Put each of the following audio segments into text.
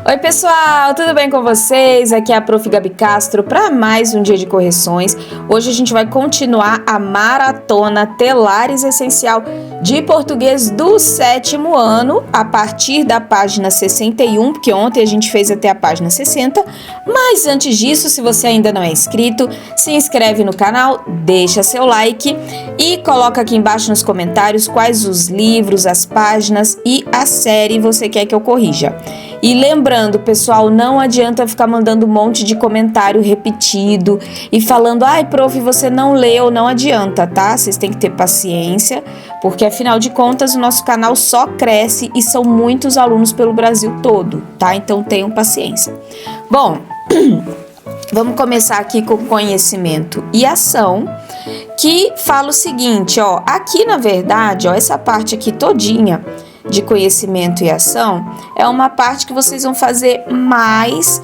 Oi pessoal, tudo bem com vocês? Aqui é a Prof. Gabi Castro para mais um dia de correções. Hoje a gente vai continuar a maratona Telares Essencial de Português do 7º ano, a partir da página 61, porque ontem a gente fez até a página 60. Mas antes disso, se você ainda não é inscrito, se inscreve no canal, deixa seu like e coloca aqui embaixo nos comentários quais os livros, as páginas e a série você quer que eu corrija. E lembrando, pessoal, não adianta ficar mandando um monte de comentário repetido e falando, ai, prof, você não leu, não adianta, tá? Vocês têm que ter paciência, porque afinal de contas o nosso canal só cresce e são muitos alunos pelo Brasil todo, tá? Então tenham paciência. Bom, vamos começar aqui com conhecimento e ação, que fala o seguinte, ó, aqui na verdade, ó, essa parte aqui todinha de conhecimento e ação é uma parte que vocês vão fazer mais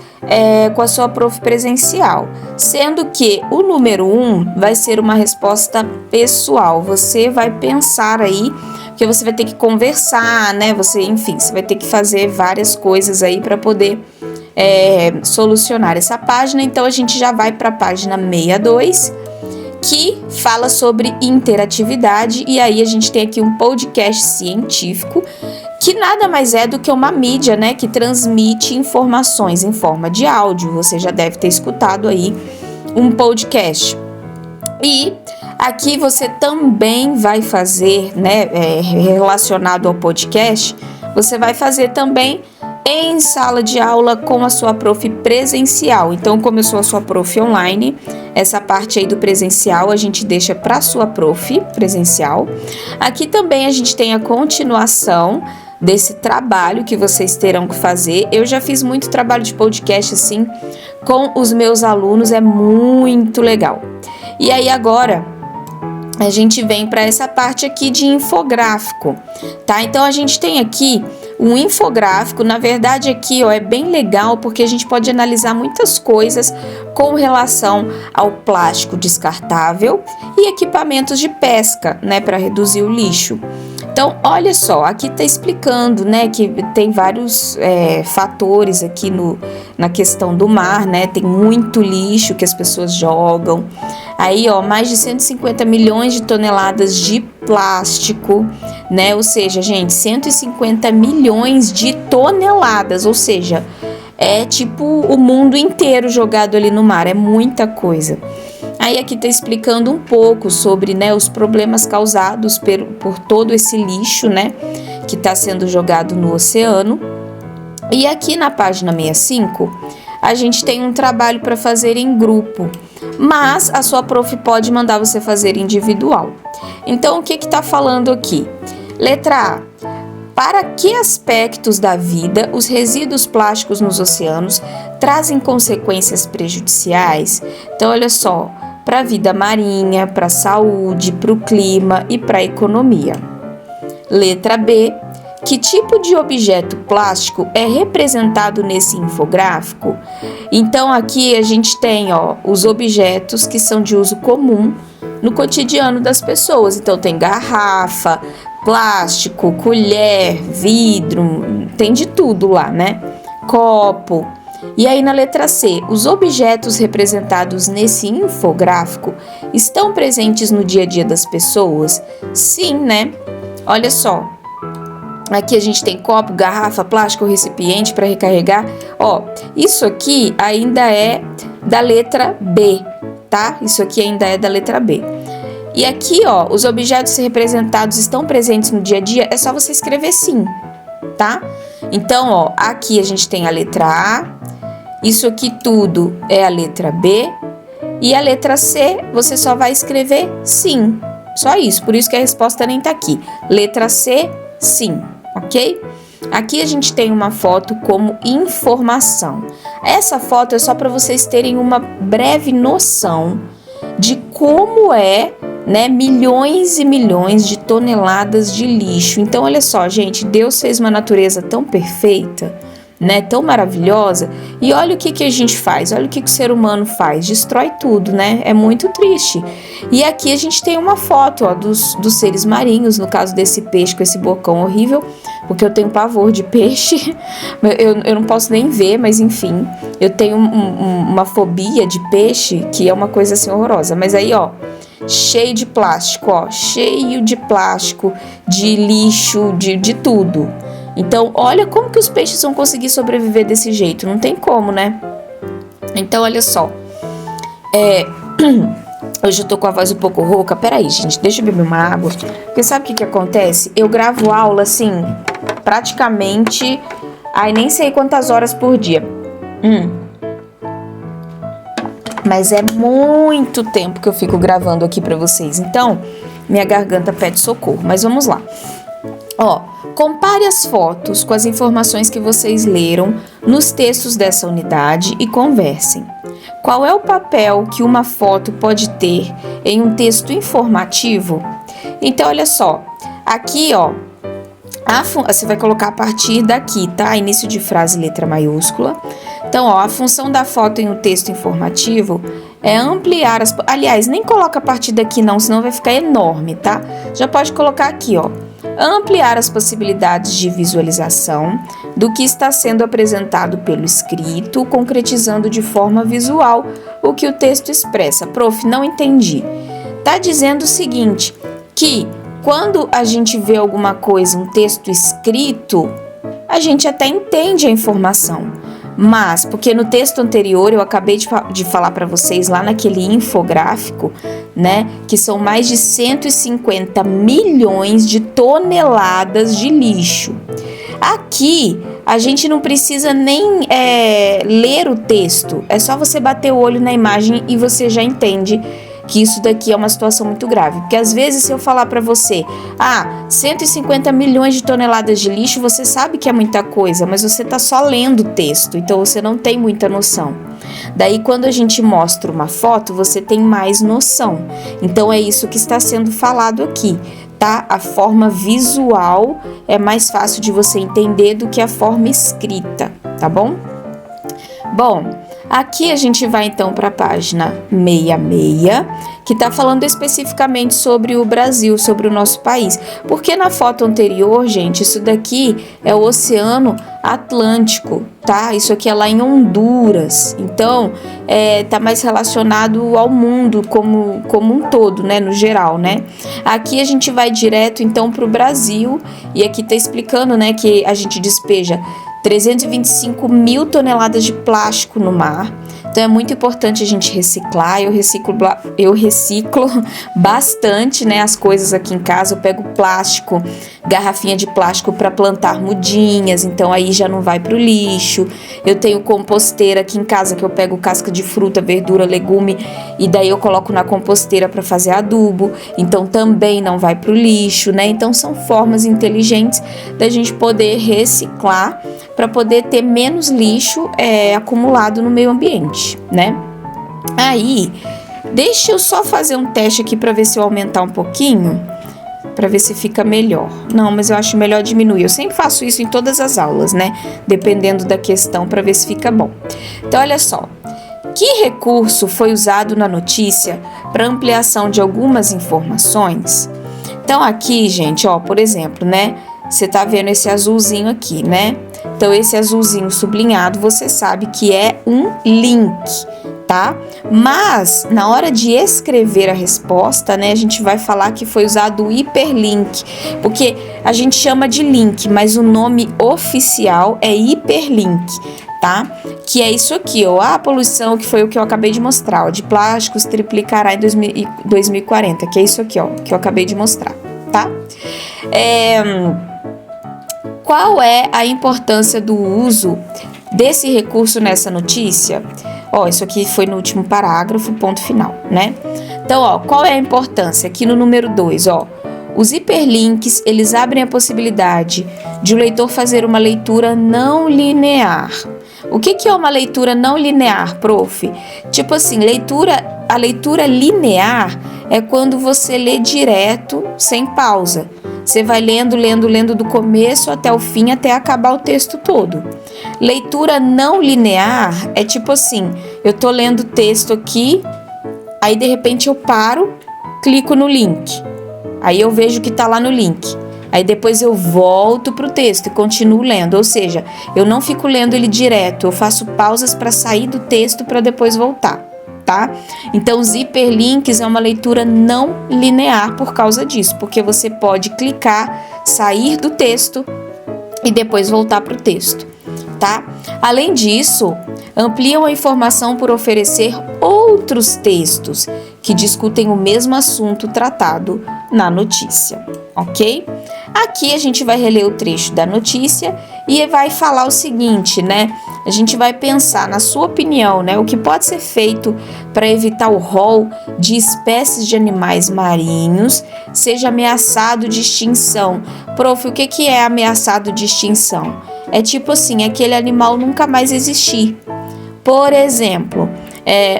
com a sua prof presencial, sendo que o número 1 vai ser uma resposta pessoal. Você vai pensar aí, porque você vai ter que conversar, né? Você vai ter que fazer várias coisas aí para poder solucionar essa página. Então a gente já vai para a página 62, que fala sobre interatividade, e aí a gente tem aqui um podcast científico, que nada mais é do que uma mídia, né, que transmite informações em forma de áudio. Você já deve ter escutado aí um podcast. E aqui você também vai fazer, né, relacionado ao podcast, você vai fazer também em sala de aula com a sua prof presencial. Então, como eu sou a sua prof online, essa parte aí do presencial a gente deixa para a sua prof presencial. Aqui também a gente tem a continuação desse trabalho que vocês terão que fazer. Eu já fiz muito trabalho de podcast assim com os meus alunos, é muito legal. E aí agora a gente vem para essa parte aqui de infográfico, tá? Então a gente tem aqui um infográfico, na verdade aqui, ó, é bem legal porque a gente pode analisar muitas coisas com relação ao plástico descartável e equipamentos de pesca, né, para reduzir o lixo. Então, olha só, aqui tá explicando, né, que tem vários fatores aqui na questão do mar, né, tem muito lixo que as pessoas jogam. Aí, ó, mais de 150 milhões de toneladas de plástico, né, ou seja, gente, 150 milhões de toneladas, ou seja, é tipo o mundo inteiro jogado ali no mar, é muita coisa. Aí aqui tá explicando um pouco sobre, né, os problemas causados por todo esse lixo, né, que está sendo jogado no oceano. E aqui na página 65, a gente tem um trabalho para fazer em grupo, mas a sua prof pode mandar você fazer individual. Então, o que tá falando aqui? Letra A. Para que aspectos da vida os resíduos plásticos nos oceanos trazem consequências prejudiciais? Então, olha só, para a vida marinha, para a saúde, para o clima e para a economia. Letra B. Que tipo de objeto plástico é representado nesse infográfico? Então, aqui a gente tem, ó, os objetos que são de uso comum no cotidiano das pessoas. Então, tem garrafa, plástico, colher, vidro, tem de tudo lá, né? Copo. E aí na letra C, os objetos representados nesse infográfico estão presentes no dia a dia das pessoas? Sim, né? Olha só, aqui a gente tem copo, garrafa, plástico, recipiente para recarregar. Ó, isso aqui ainda é da letra B, tá? Isso aqui ainda é da letra B. E aqui, ó, os objetos representados estão presentes no dia a dia, é só você escrever sim, tá? Então, ó, aqui a gente tem a letra A, isso aqui tudo é a letra B, e a letra C você só vai escrever sim, só isso, por isso que a resposta nem tá aqui. Letra C, sim, ok? Aqui a gente tem uma foto como informação. Essa foto é só para vocês terem uma breve noção de como é, né, milhões e milhões de toneladas de lixo. Então, olha só, gente, Deus fez uma natureza tão perfeita, né, tão maravilhosa. E olha o que a gente faz, olha o que o ser humano faz, destrói tudo, né? É muito triste. E aqui a gente tem uma foto, ó, dos seres marinhos, no caso desse peixe com esse bocão horrível, porque eu tenho pavor de peixe, eu não posso nem ver, mas enfim, eu tenho uma fobia de peixe, que é uma coisa assim horrorosa. Mas aí, ó, cheio de plástico, ó, cheio de plástico, de lixo, de tudo. Então, olha como que os peixes vão conseguir sobreviver desse jeito. Não tem como, né? Então, olha só. Hoje eu tô com a voz um pouco rouca. Peraí, gente, deixa eu beber uma água. Porque sabe o que acontece? Eu gravo aula, assim, praticamente... Ai, nem sei quantas horas por dia. Mas é muito tempo que eu fico gravando aqui pra vocês. Então, minha garganta pede socorro. Mas vamos lá. Ó, compare as fotos com as informações que vocês leram nos textos dessa unidade e conversem. Qual é o papel que uma foto pode ter em um texto informativo? Então, olha só. Aqui, ó, você vai colocar a partir daqui, tá? Início de frase, letra maiúscula. Então, ó, a função da foto em um texto informativo é ampliar as... Aliás, nem coloca a partir daqui não, senão vai ficar enorme, tá? Já pode colocar aqui, ó. Ampliar as possibilidades de visualização do que está sendo apresentado pelo escrito, concretizando de forma visual o que o texto expressa. Prof, não entendi. Tá dizendo o seguinte, que quando a gente vê alguma coisa, um texto escrito, a gente até entende a informação. Mas, porque no texto anterior eu acabei de falar para vocês lá naquele infográfico, né, que são mais de 150 milhões de toneladas de lixo. Aqui, a gente não precisa nem ler o texto, é só você bater o olho na imagem e você já entende que isso daqui é uma situação muito grave. Porque às vezes se eu falar para você, 150 milhões de toneladas de lixo, você sabe que é muita coisa, mas você tá só lendo o texto, então você não tem muita noção. Daí quando a gente mostra uma foto, você tem mais noção. Então é isso que está sendo falado aqui, tá? A forma visual é mais fácil de você entender do que a forma escrita, tá bom? Bom, aqui a gente vai então para a página 66, que está falando especificamente sobre o Brasil, sobre o nosso país. Porque na foto anterior, gente, isso daqui é o Oceano Atlântico, tá? Isso aqui é lá em Honduras. Então, tá mais relacionado ao mundo como um todo, né? No geral, né? Aqui a gente vai direto então para o Brasil e aqui tá explicando, né, que a gente despeja 325 mil toneladas de plástico no mar. Então é muito importante a gente reciclar. Eu reciclo bastante, né, as coisas aqui em casa. Eu pego plástico, garrafinha de plástico para plantar mudinhas, então aí já não vai pro lixo. Eu tenho composteira aqui em casa que eu pego casca de fruta, verdura, legume e daí eu coloco na composteira para fazer adubo, então também não vai pro lixo, né? Então são formas inteligentes da gente poder reciclar para poder ter menos lixo acumulado no meio ambiente, né? Aí, deixa eu só fazer um teste aqui para ver se eu aumentar um pouquinho, para ver se fica melhor. Não, mas eu acho melhor diminuir. Eu sempre faço isso em todas as aulas, né? Dependendo da questão, para ver se fica bom. Então, olha só. Que recurso foi usado na notícia para ampliação de algumas informações? Então, aqui, gente, ó, por exemplo, né? Você tá vendo esse azulzinho aqui, né? Então, esse azulzinho sublinhado, você sabe que é um link, tá? Mas, na hora de escrever a resposta, né, a gente vai falar que foi usado o hiperlink, porque a gente chama de link, mas o nome oficial é hiperlink, tá? Que é isso aqui, ó, a poluição, que foi o que eu acabei de mostrar, ó, de plásticos triplicará em 2040, que é isso aqui, ó, que eu acabei de mostrar, tá? Qual é a importância do uso desse recurso nessa notícia? Ó, isso aqui foi no último parágrafo, ponto final, né? Então, ó, qual é a importância? Aqui no número 2, ó, os hiperlinks, eles abrem a possibilidade de o leitor fazer uma leitura não linear. O que é uma leitura não linear, prof? Tipo assim, a leitura linear é quando você lê direto, sem pausa. Você vai lendo, lendo, lendo do começo até o fim, até acabar o texto todo. Leitura não linear é tipo assim, eu tô lendo o texto aqui, aí de repente eu paro, clico no link. Aí eu vejo que tá lá no link. Aí depois eu volto pro texto e continuo lendo. Ou seja, eu não fico lendo ele direto, eu faço pausas para sair do texto para depois voltar, tá? Então, os hiperlinks é uma leitura não linear por causa disso, porque você pode clicar, sair do texto e depois voltar pro texto, tá? Além disso, ampliam a informação por oferecer outros textos que discutem o mesmo assunto tratado na notícia, ok? Aqui a gente vai reler o trecho da notícia e vai falar o seguinte, né? A gente vai pensar, na sua opinião, né? O que pode ser feito para evitar o rol de espécies de animais marinhos seja ameaçado de extinção. Prof, o que é ameaçado de extinção? É tipo assim, aquele animal nunca mais existir. Por exemplo,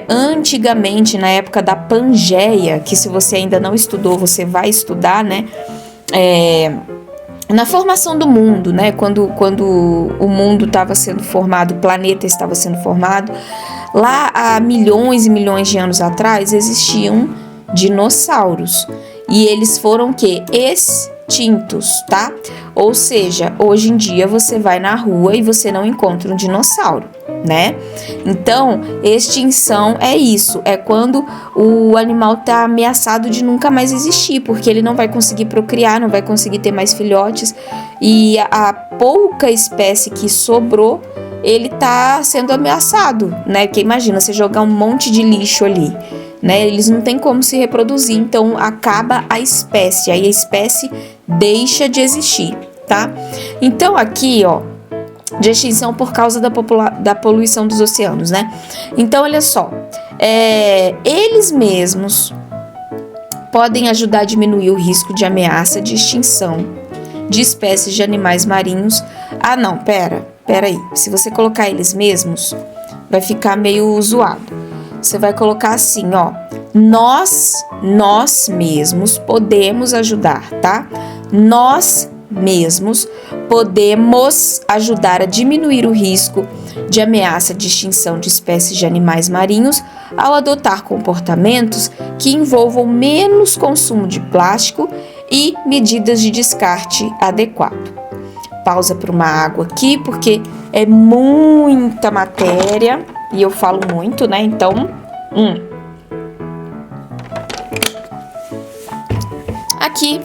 antigamente, na época da Pangeia, que se você ainda não estudou, você vai estudar, né? Na formação do mundo, né? Quando o mundo estava sendo formado, o planeta estava sendo formado, lá há milhões e milhões de anos atrás existiam dinossauros e eles foram o quê? Extintos, tá? Ou seja, hoje em dia você vai na rua e você não encontra um dinossauro, né? Então, extinção é isso, é quando o animal está ameaçado de nunca mais existir, porque ele não vai conseguir procriar, não vai conseguir ter mais filhotes e a pouca espécie que sobrou, ele está sendo ameaçado, né? Porque imagina, você jogar um monte de lixo ali, né? Eles não têm como se reproduzir, então acaba a espécie, aí a espécie deixa de existir, tá? Então aqui, ó, de extinção por causa da poluição dos oceanos, né? Então, olha só, eles mesmos podem ajudar a diminuir o risco de ameaça de extinção de espécies de animais marinhos. Ah, não, pera aí. Se você colocar eles mesmos, vai ficar meio zoado. Você vai colocar assim, ó, nós mesmos podemos ajudar, tá? Nós mesmos podemos ajudar a diminuir o risco de ameaça de extinção de espécies de animais marinhos ao adotar comportamentos que envolvam menos consumo de plástico e medidas de descarte adequado. Pausa para uma água aqui, porque é muita matéria e eu falo muito, né? Então, aqui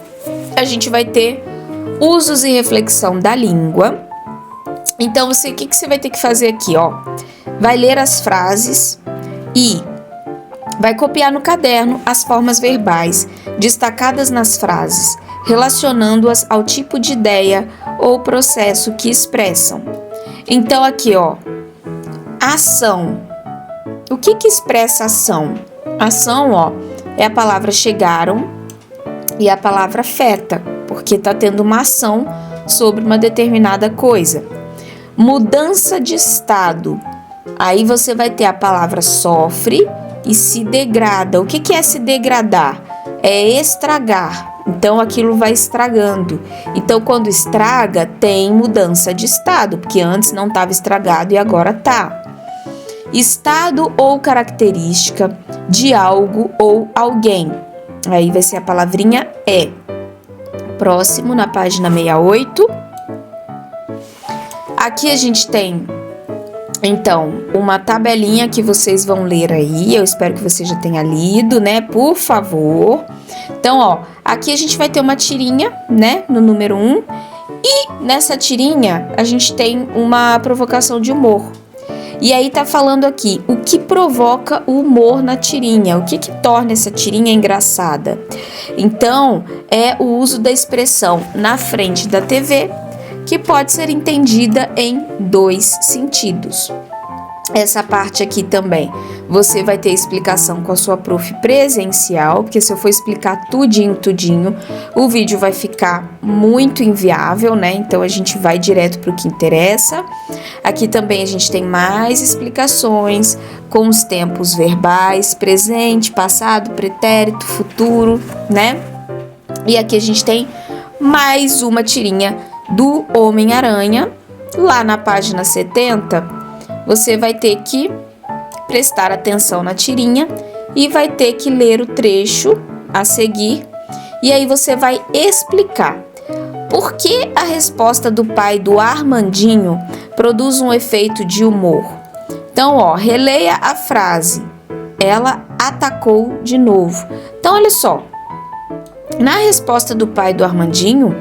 a gente vai ter usos e reflexão da língua. Então, o que você vai ter que fazer aqui, ó? Vai ler as frases e vai copiar no caderno as formas verbais destacadas nas frases, relacionando-as ao tipo de ideia ou processo que expressam. Então, aqui, ó, ação. O que expressa ação? Ação, ó, é a palavra chegaram e a palavra afeta, porque está tendo uma ação sobre uma determinada coisa. Mudança de estado. Aí você vai ter a palavra sofre e se degrada. O que é se degradar? É estragar. Então, aquilo vai estragando. Então, quando estraga, tem mudança de estado, porque antes não estava estragado e agora tá. Estado ou característica de algo ou alguém. Aí vai ser a palavrinha é. Próximo, na página 68. Aqui a gente tem, então, uma tabelinha que vocês vão ler aí. Eu espero que você já tenha lido, né? Por favor. Então, ó, aqui a gente vai ter uma tirinha, né? No número 1. E nessa tirinha a gente tem uma provocação de humor. E aí tá falando aqui, o que provoca o humor na tirinha? O que torna essa tirinha engraçada? Então, é o uso da expressão na frente da TV, que pode ser entendida em dois sentidos. Essa parte aqui também, você vai ter explicação com a sua prof presencial, porque se eu for explicar tudinho, o vídeo vai ficar muito inviável, né? Então, a gente vai direto para o que interessa. Aqui também a gente tem mais explicações com os tempos verbais, presente, passado, pretérito, futuro, né? E aqui a gente tem mais uma tirinha do Homem-Aranha. Lá na página 70, você vai ter que prestar atenção na tirinha e vai ter que ler o trecho a seguir. E aí você vai explicar por que a resposta do pai do Armandinho produz um efeito de humor. Então, releia a frase. Ela atacou de novo. Então, olha só. Na resposta do pai do Armandinho,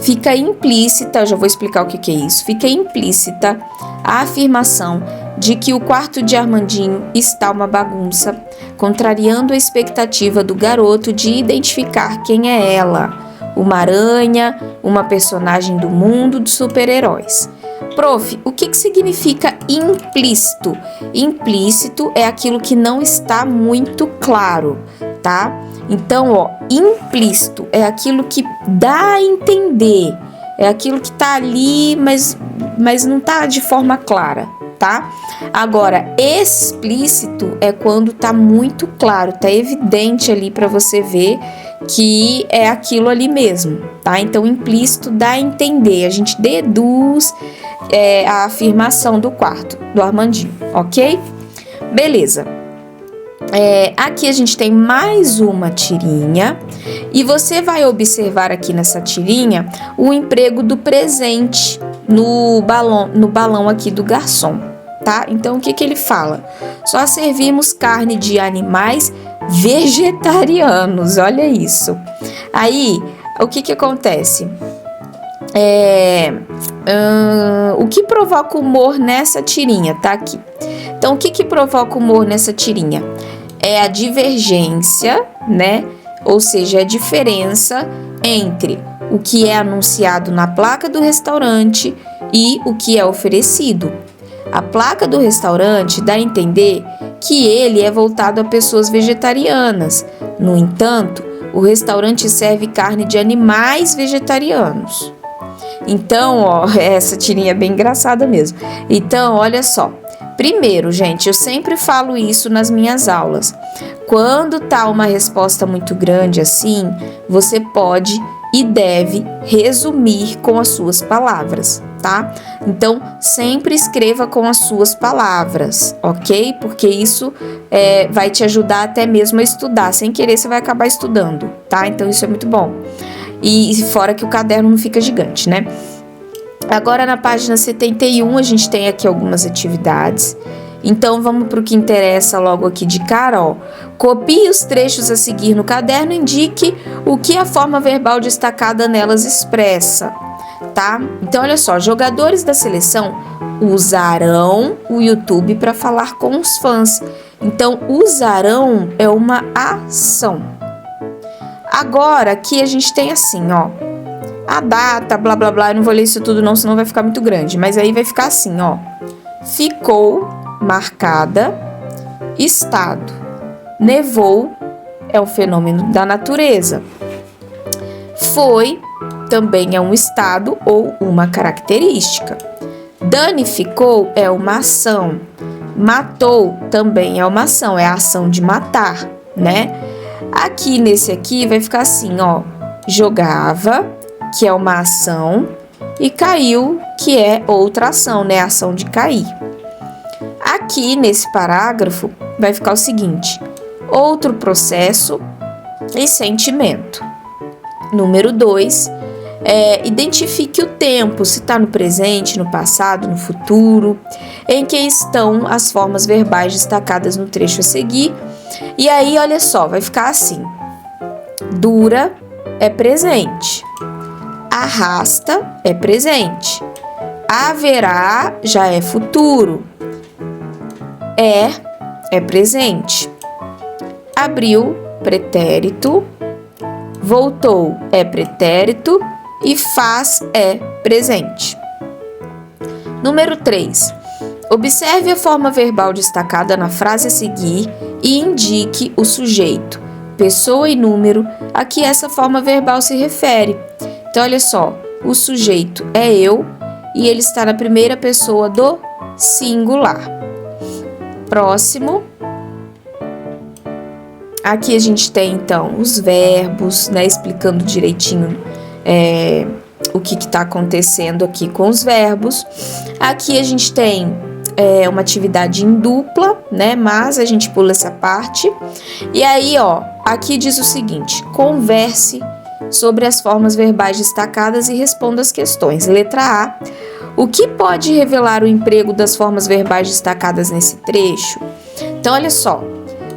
fica implícita, eu já vou explicar o que é isso, fica implícita a afirmação de que o quarto de Armandinho está uma bagunça, contrariando a expectativa do garoto de identificar quem é ela, uma aranha, uma personagem do mundo dos super-heróis. Prof, o que significa implícito? Implícito é aquilo que não está muito claro, tá? Então, implícito é aquilo que dá a entender, é aquilo que tá ali, mas não tá de forma clara, tá? Agora, explícito é quando tá muito claro, tá evidente ali para você ver que é aquilo ali mesmo, tá? Então, implícito dá a entender, a gente deduz a afirmação do quarto, do Armandinho, ok? Beleza. Aqui a gente tem mais uma tirinha e você vai observar aqui nessa tirinha o emprego do presente no balão aqui do garçom, tá? Então, o que ele fala? Só servimos carne de animais vegetarianos, olha isso. Aí, o que acontece? O que provoca humor nessa tirinha, tá aqui. Então, o que provoca humor nessa tirinha? É a divergência, né? Ou seja, a diferença entre o que é anunciado na placa do restaurante e o que é oferecido. A placa do restaurante dá a entender que ele é voltado a pessoas vegetarianas. No entanto, o restaurante serve carne de animais vegetarianos. Então, essa tirinha é bem engraçada mesmo. Então, olha só. Primeiro, gente, eu sempre falo isso nas minhas aulas. Quando tá uma resposta muito grande assim, você pode e deve resumir com as suas palavras, tá? Então, sempre escreva com as suas palavras, ok? Porque isso vai te ajudar até mesmo a estudar. Sem querer, você vai acabar estudando, tá? Então, isso é muito bom. E fora que o caderno não fica gigante, né? Agora, na página 71, a gente tem aqui algumas atividades. Então, vamos para o que interessa logo aqui de cara, Copie os trechos a seguir no caderno e indique o que a forma verbal destacada nelas expressa, tá? Então, olha só, jogadores da seleção usarão o YouTube para falar com os fãs. Então, usarão é uma ação. Agora, aqui a gente tem assim, a data, blá, blá, blá. Eu não vou ler isso tudo não, senão vai ficar muito grande. Mas aí vai ficar assim, Ficou marcada, estado. Nevou é um fenômeno da natureza. Foi também é um estado ou uma característica. Danificou é uma ação. Matou também é uma ação, é a ação de matar, né? Aqui nesse aqui vai ficar assim, jogava, que é uma ação, e caiu, que é outra ação, né? A ação de cair. Aqui nesse parágrafo vai ficar o seguinte: outro processo e sentimento. Número 2, identifique o tempo, se está no presente, no passado, no futuro, em que estão as formas verbais destacadas no trecho a seguir. E aí, olha só, vai ficar assim: dura é presente, arrasta é presente, haverá já é futuro, é presente, abriu pretérito, voltou é pretérito e faz é presente. Número 3. Observe a forma verbal destacada na frase a seguir e indique o sujeito, pessoa e número a que essa forma verbal se refere. Então, olha só, o sujeito é eu e ele está na primeira pessoa do singular. Próximo. Aqui a gente tem, então, os verbos, né, explicando direitinho o que está acontecendo aqui com os verbos. Aqui a gente tem uma atividade em dupla, né? Mas a gente pula essa parte. E aí, aqui diz o seguinte: converse sobre as formas verbais destacadas e responda as questões. Letra A. O que pode revelar o emprego das formas verbais destacadas nesse trecho? Então, olha só.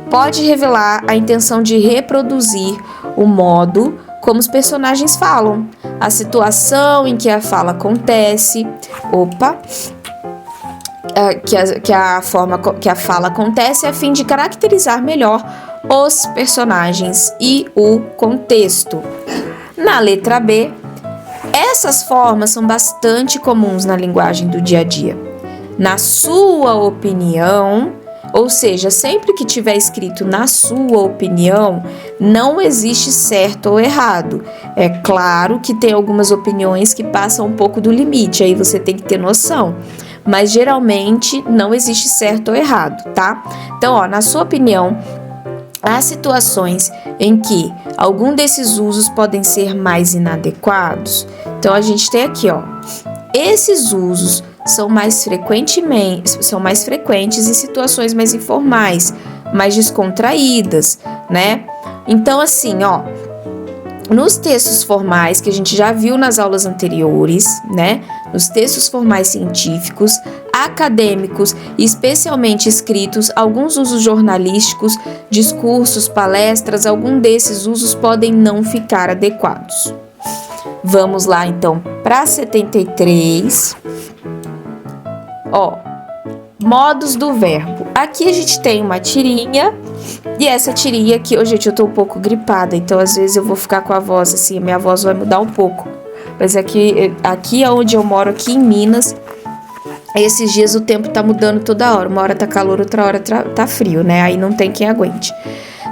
Pode revelar a intenção de reproduzir o modo como os personagens falam, a situação em que a fala acontece, que a fala acontece a fim de caracterizar melhor os personagens e o contexto. Na letra B, essas formas são bastante comuns na linguagem do dia a dia. Na sua opinião, ou seja, sempre que tiver escrito na sua opinião, não existe certo ou errado. É claro que tem algumas opiniões que passam um pouco do limite, aí você tem que ter noção. Mas geralmente não existe certo ou errado, tá? Então, na sua opinião, há situações em que algum desses usos podem ser mais inadequados. Então, a gente tem aqui, esses usos são mais frequentes em situações mais informais, mais descontraídas, né? Então, assim, nos textos formais, que a gente já viu nas aulas anteriores, né? Nos textos formais científicos, acadêmicos e especialmente escritos, alguns usos jornalísticos, discursos, palestras, algum desses usos podem não ficar adequados. Vamos lá, então, para 73. Modos do verbo. Aqui a gente tem uma tirinha, e essa tirinha aqui, gente, eu tô um pouco gripada, então às vezes eu vou ficar com a voz assim, a minha voz vai mudar um pouco. Mas aqui onde eu moro, aqui em Minas, esses dias o tempo tá mudando toda hora. Uma hora tá calor, outra hora tá frio, né? Aí não tem quem aguente.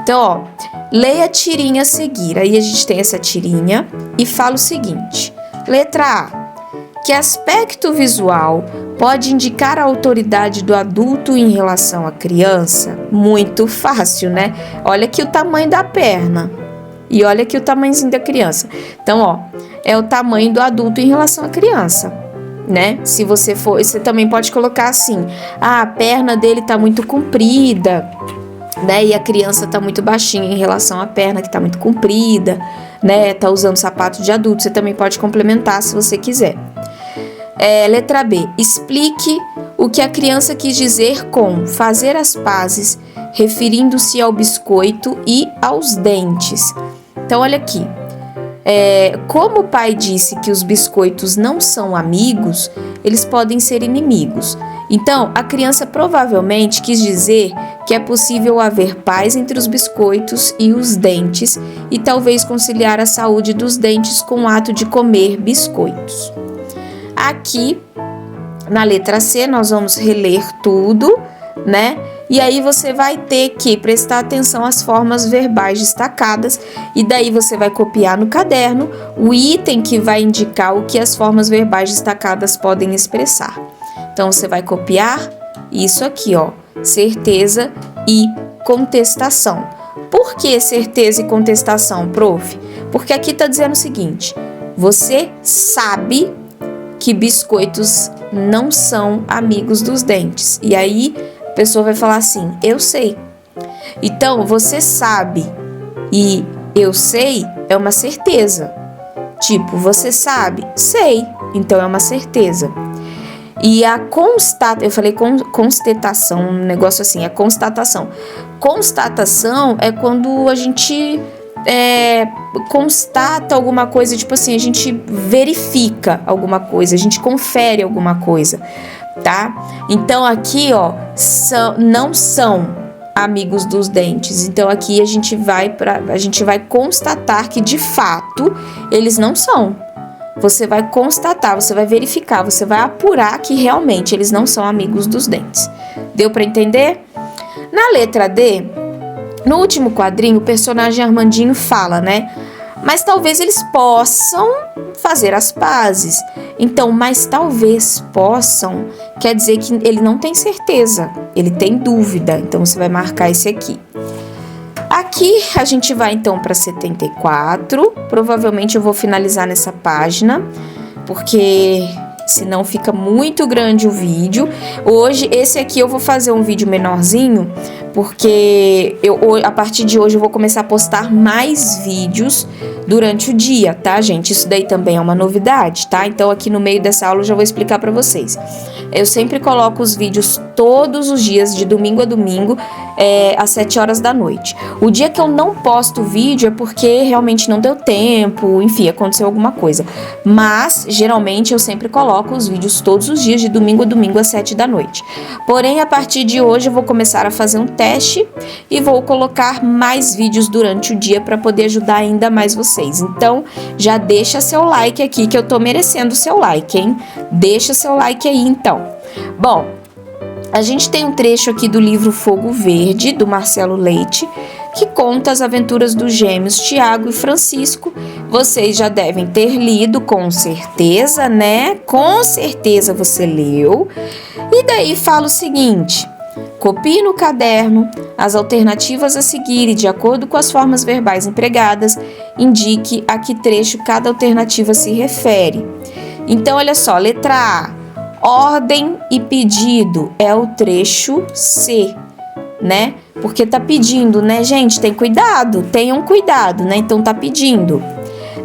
Então, leia a tirinha a seguir. Aí a gente tem essa tirinha e fala o seguinte. Letra A. Que aspecto visual pode indicar a autoridade do adulto em relação à criança? Muito fácil, né? Olha aqui o tamanho da perna e olha aqui o tamanhozinho da criança. Então, é o tamanho do adulto em relação à criança, né? Se você você também pode colocar assim: a perna dele tá muito comprida, né? E a criança tá muito baixinha em relação à perna que tá muito comprida, né? Tá usando sapato de adulto. Você também pode complementar se você quiser. Letra B. Explique o que a criança quis dizer com fazer as pazes, referindo-se ao biscoito e aos dentes. Então, olha aqui. Como o pai disse que os biscoitos não são amigos, eles podem ser inimigos. Então, a criança provavelmente quis dizer que é possível haver paz entre os biscoitos e os dentes e talvez conciliar a saúde dos dentes com o ato de comer biscoitos. Aqui, na letra C, nós vamos reler tudo, né? E aí você vai ter que prestar atenção às formas verbais destacadas e daí você vai copiar no caderno o item que vai indicar o que as formas verbais destacadas podem expressar. Então, você vai copiar isso aqui, certeza e contestação. Por que certeza e contestação, prof? Porque aqui está dizendo o seguinte: você sabe que biscoitos não são amigos dos dentes. E aí a pessoa vai falar assim: eu sei. Então, você sabe e eu sei é uma certeza. Tipo, você sabe? Sei. Então, é uma certeza. E a eu falei constatação, um negócio assim, a constatação. Constatação é quando a gente constata alguma coisa, tipo assim, a gente verifica alguma coisa, a gente confere alguma coisa, tá? Então aqui, não são amigos dos dentes. Então aqui a gente vai constatar que de fato eles não são. Você vai constatar, você vai verificar, você vai apurar que realmente eles não são amigos dos dentes. Deu para entender? Na letra D, no último quadrinho, o personagem Armandinho fala, né? Mas talvez eles possam fazer as pazes. Então, mas talvez possam, quer dizer que ele não tem certeza, ele tem dúvida. Então, você vai marcar esse aqui. Aqui a gente vai então para 74. Provavelmente eu vou finalizar nessa página, porque senão fica muito grande o vídeo. Hoje, esse aqui eu vou fazer um vídeo menorzinho, porque a partir de hoje eu vou começar a postar mais vídeos durante o dia, tá, gente? Isso daí também é uma novidade, tá? Então aqui no meio dessa aula eu já vou explicar pra vocês. Eu sempre coloco os vídeos todos os dias, de domingo a domingo, às 7 horas da noite. O dia que eu não posto vídeo é porque realmente não deu tempo, enfim, aconteceu alguma coisa. Mas, geralmente, eu sempre coloco os vídeos todos os dias, de domingo a domingo, às 7 da noite. Porém, a partir de hoje, eu vou começar a fazer um teste e vou colocar mais vídeos durante o dia para poder ajudar ainda mais vocês. Então, já deixa seu like aqui, que eu tô merecendo seu like, hein? Deixa seu like aí, então. Bom, a gente tem um trecho aqui do livro Fogo Verde, do Marcelo Leite, que conta as aventuras dos gêmeos Tiago e Francisco. Vocês já devem ter lido, com certeza, né? Com certeza você leu. E daí fala o seguinte: copie no caderno as alternativas a seguir e, de acordo com as formas verbais empregadas, indique a que trecho cada alternativa se refere. Então, olha só, letra A. Ordem e pedido é o trecho C, né? Porque tá pedindo, né, gente? Tem cuidado, tenham cuidado, né? Então tá pedindo.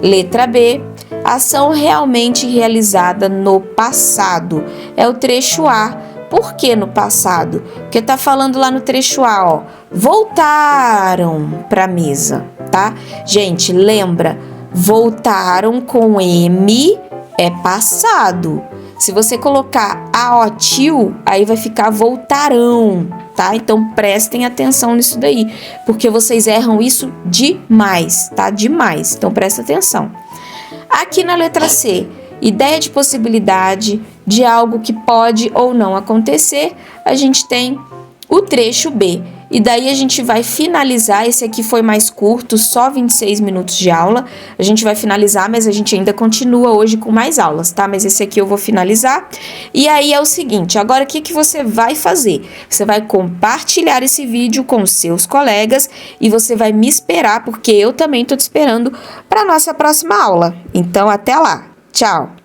Letra B. Ação realmente realizada no passado é o trecho A. Por que no passado? Porque tá falando lá no trecho A, ó. Voltaram pra mesa, tá? Gente, lembra, voltaram com M é passado. Se você colocar aotil, aí vai ficar voltarão, tá? Então prestem atenção nisso daí, porque vocês erram isso demais, tá? Demais. Então presta atenção. Aqui na letra C, ideia de possibilidade de algo que pode ou não acontecer, a gente tem o trecho B. E daí a gente vai finalizar. Esse aqui foi mais curto, só 26 minutos de aula. A gente vai finalizar, mas a gente ainda continua hoje com mais aulas, tá? Mas esse aqui eu vou finalizar. E aí é o seguinte, agora o que você vai fazer? Você vai compartilhar esse vídeo com seus colegas e você vai me esperar, porque eu também tô te esperando para nossa próxima aula. Então, até lá. Tchau!